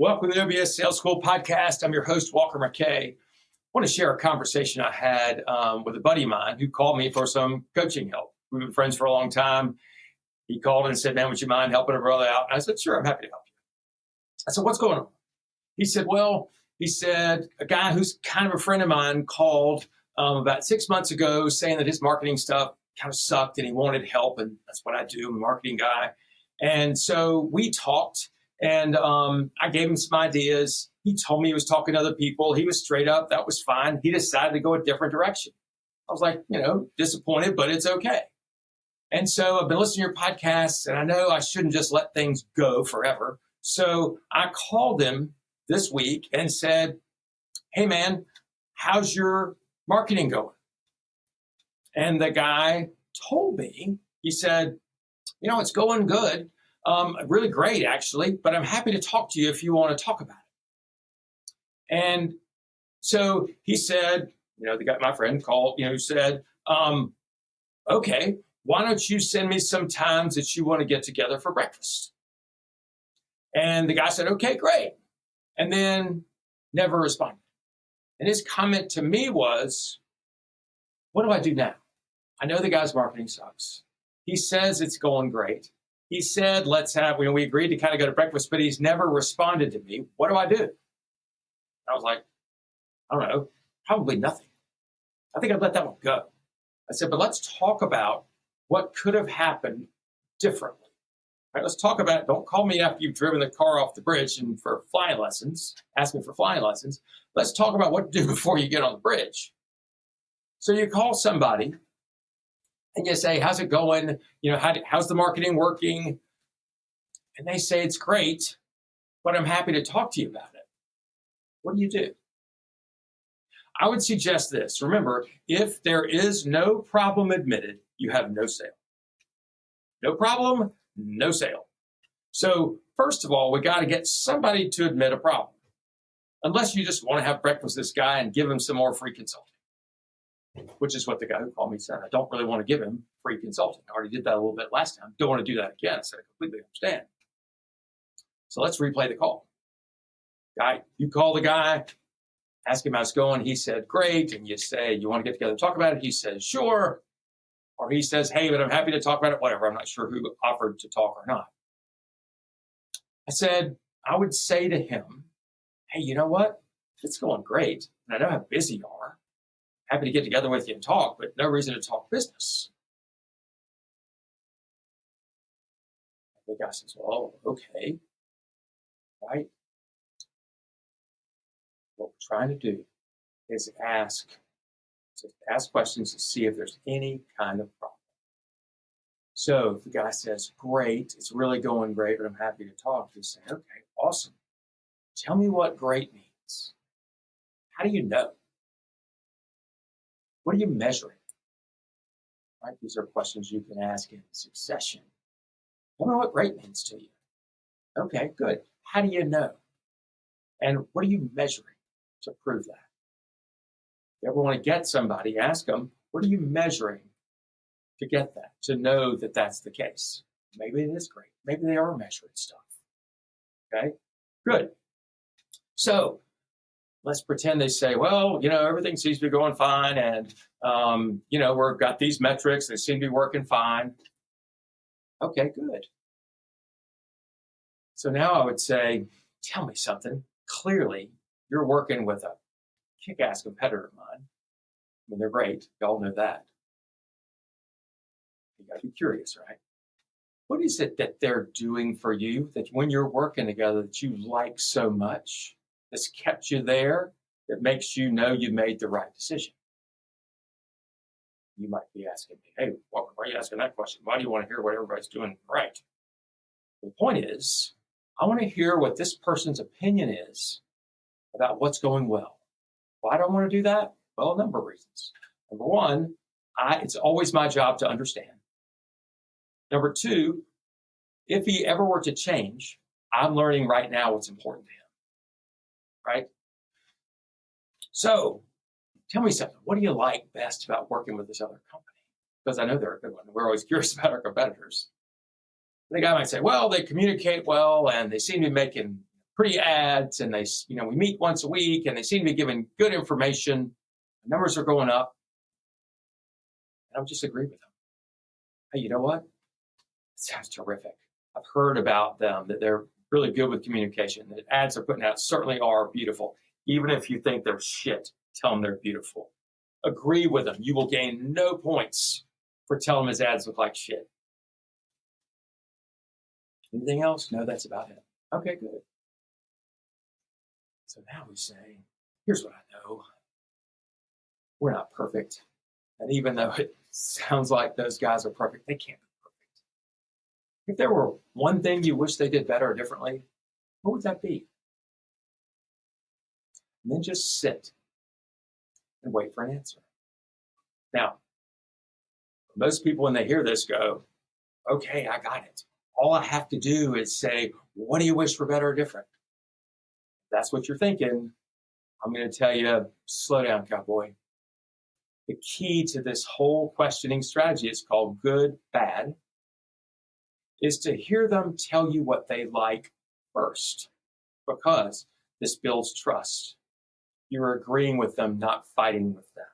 Welcome to the OBS Sales School podcast. I'm your host, Walker McKay. I want to share a conversation I had with a buddy of mine who called me for some coaching help. We've been friends for a long time. He called and said, "Man, would you mind helping a brother out?" And I said, "Sure, I'm happy to help you." I said, "What's going on?" He said, a guy who's kind of a friend of mine called about 6 months ago saying that his marketing stuff kind of sucked and he wanted help. And that's what I do. I'm a marketing guy. And so we talked. And I gave him some ideas. He told me he was talking to other people. He was straight up. That was fine. He decided to go a different direction. I was like, disappointed, but it's okay. And so I've been listening to your podcasts, and I know I shouldn't just let things go forever. So I called him this week and said, "Hey, man, how's your marketing going?" And the guy told me, he said, "It's going good. Really great, actually, but I'm happy to talk to you if you want to talk about it." And so he said, my friend called, said, "Okay, why don't you send me some times that you want to get together for breakfast?" And the guy said, "Okay, great." And then never responded. And his comment to me was, "What do I do now? I know the guy's marketing sucks. He says it's going great. He said, we agreed to kind of go to breakfast, but he's never responded to me. What do I do?" I was like, "I don't know, probably nothing. I think I'd let that one go." I said, "But let's talk about what could have happened differently. All right, let's talk about it. Don't call me after you've driven the car off the bridge and for flying lessons. Ask me for flying lessons. Let's talk about what to do before you get on the bridge." So you call somebody and you say, "How's it going? How's the marketing working?" And they say, "It's great, but I'm happy to talk to you about it." What do you do? I would suggest this. Remember, if there is no problem admitted, you have no sale. No problem, no sale. So first of all, we got to get somebody to admit a problem. Unless you just want to have breakfast with this guy and give him some more free consulting, which is what the guy who called me said. I don't really want to give him free consulting. I already did that a little bit last time. Don't want to do that again. I said, "I completely understand." So let's replay the call. You call the guy, ask him how it's going. He said, "Great." And you say, "You want to get together and talk about it?" He says, "Sure." Or he says, "Hey, but I'm happy to talk about it." Whatever. I'm not sure who offered to talk or not. I would say to him, "Hey, you know what? It's going great. And I know how busy you are. Happy to get together with you and talk, but no reason to talk business." The guy says, "Well, okay, right. What we're trying to do is ask questions to see if there's any kind of problem." So if the guy says, "Great, it's really going great, but I'm happy to talk," you say, "Okay, awesome. Tell me what great means. How do you know? What are you measuring?" Right? These are questions you can ask in succession. Tell me what great means to you. Okay, good. How do you know? And what are you measuring to prove that? If you ever want to get somebody, ask them, what are you measuring to get that, to know that that's the case? Maybe it is great. Maybe they are measuring stuff. Okay, good. So let's pretend they say, "Well, everything seems to be going fine. And, we've got these metrics. They seem to be working fine." Okay, good. So now I would say, "Tell me something. Clearly, you're working with a kick-ass competitor of mine. I mean, they're great. Y'all know that. You got to be curious, right? What is it that they're doing for you that when you're working together that you like so much, that's kept you there, that makes you know you made the right decision?" You might be asking me, "Hey, why are you asking that question? Why do you want to hear what everybody's doing right?" The point is, I want to hear what this person's opinion is about what's going well. Why do I want to do that? Well, a number of reasons. Number one, it's always my job to understand. Number two, if he ever were to change, I'm learning right now what's important to him, right? So tell me something. What do you like best about working with this other company? Because I know they're a good one. We're always curious about our competitors. The guy might say, "Well, they communicate well and they seem to be making pretty ads, and we meet once a week, and they seem to be giving good information. The numbers are going up, and I would just agree with them. Hey, you know what? It sounds terrific. I've heard about them, that they're really good with communication. The ads they're putting out certainly are beautiful. Even if you think they're shit, tell them they're beautiful. Agree with them. You will gain no points for telling them his ads look like shit. Anything else? No, that's about it. Okay, good. So now we say, here's what I know. We're not perfect. And even though it sounds like those guys are perfect, they can't be perfect. If there were one thing you wish they did better or differently, what would that be? And then just sit and wait for an answer. Now, most people, when they hear this, go, okay, I got it. All I have to do is say, what do you wish for better or different? If that's what you're thinking. I'm going to tell you, slow down, cowboy. The key to this whole questioning strategy, it's called good, bad, is to hear them tell you what they like first, because this builds trust. You're agreeing with them, not fighting with them,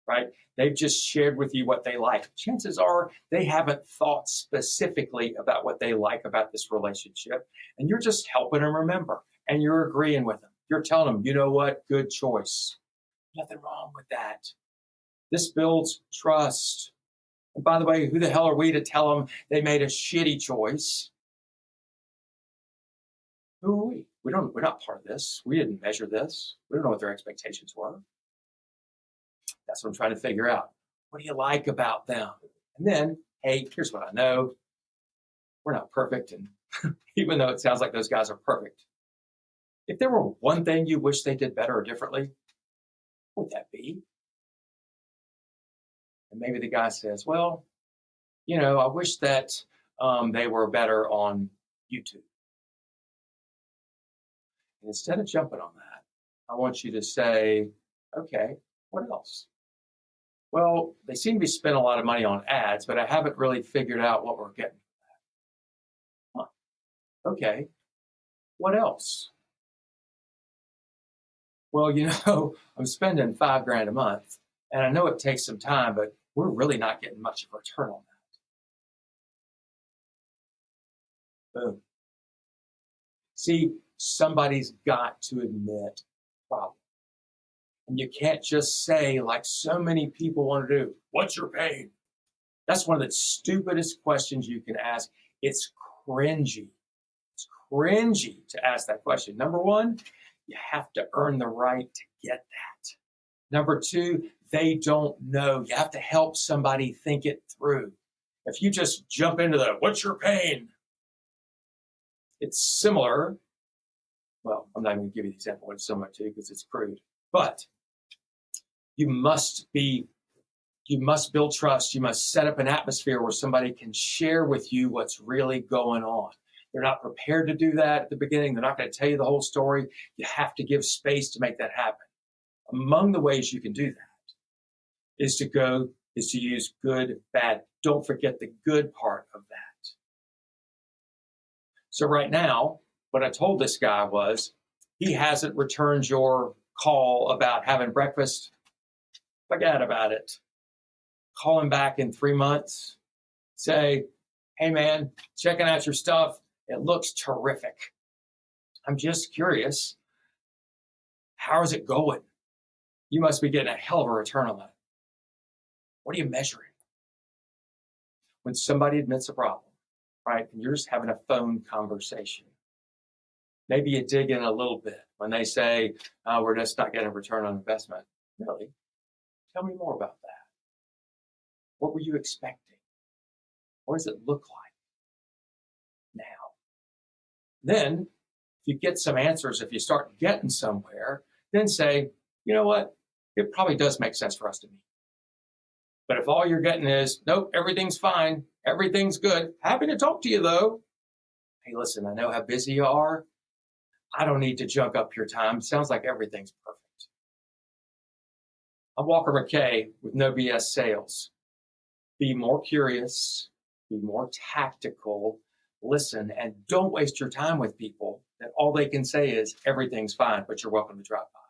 right? They've just shared with you what they like. Chances are they haven't thought specifically about what they like about this relationship, and you're just helping them remember, and you're agreeing with them. You're telling them, you know what? Good choice. Nothing wrong with that. This builds trust. And by the way, who the hell are we to tell them they made a shitty choice? Who are we? We're not part of this. We didn't measure this. We don't know what their expectations were. That's what I'm trying to figure out. What do you like about them? And then, hey, here's what I know. We're not perfect. And even though it sounds like those guys are perfect, if there were one thing you wish they did better or differently, what would that be? And maybe the guy says, well, I wish that they were better on YouTube. And instead of jumping on that, I want you to say, okay, what else? Well, they seem to be spending a lot of money on ads, but I haven't really figured out what we're getting from that. Huh. Okay, what else? Well, I'm spending $5,000 a month, and I know it takes some time, but we're really not getting much of a return on that. Boom. See, somebody's got to admit problem. And you can't just say, like so many people want to do, what's your pain? That's one of the stupidest questions you can ask. It's cringy. It's cringy to ask that question. Number one, you have to earn the right to get that. Number two, they don't know. You have to help somebody think it through. If you just jump into the, what's your pain? It's similar. Well, I'm not even going to give you the example what it's similar to because it's crude. But you must build trust. You must set up an atmosphere where somebody can share with you what's really going on. They're not prepared to do that at the beginning. They're not going to tell you the whole story. You have to give space to make that happen. Among the ways you can do that is to use good, bad. Don't forget the good part of that. So right now, what I told this guy was, he hasn't returned your call about having breakfast. Forget about it. Call him back in 3 months. Say, hey man, checking out your stuff. It looks terrific. I'm just curious. How is it going? You must be getting a hell of a return on that. What are you measuring? When somebody admits a problem, right, and you're just having a phone conversation, maybe you dig in a little bit when they say, we're just not getting a return on investment. Really? Tell me more about that. What were you expecting? What does it look like now? Then, if you get some answers, if you start getting somewhere, then say, you know what? It probably does make sense for us to meet. But if all you're getting is, nope, everything's fine, everything's good, happy to talk to you though. Hey, listen, I know how busy you are. I don't need to junk up your time. Sounds like everything's perfect. I'm Walker McKay with No BS Sales. Be more curious, be more tactical, listen, and don't waste your time with people that all they can say is everything's fine, but you're welcome to drop by.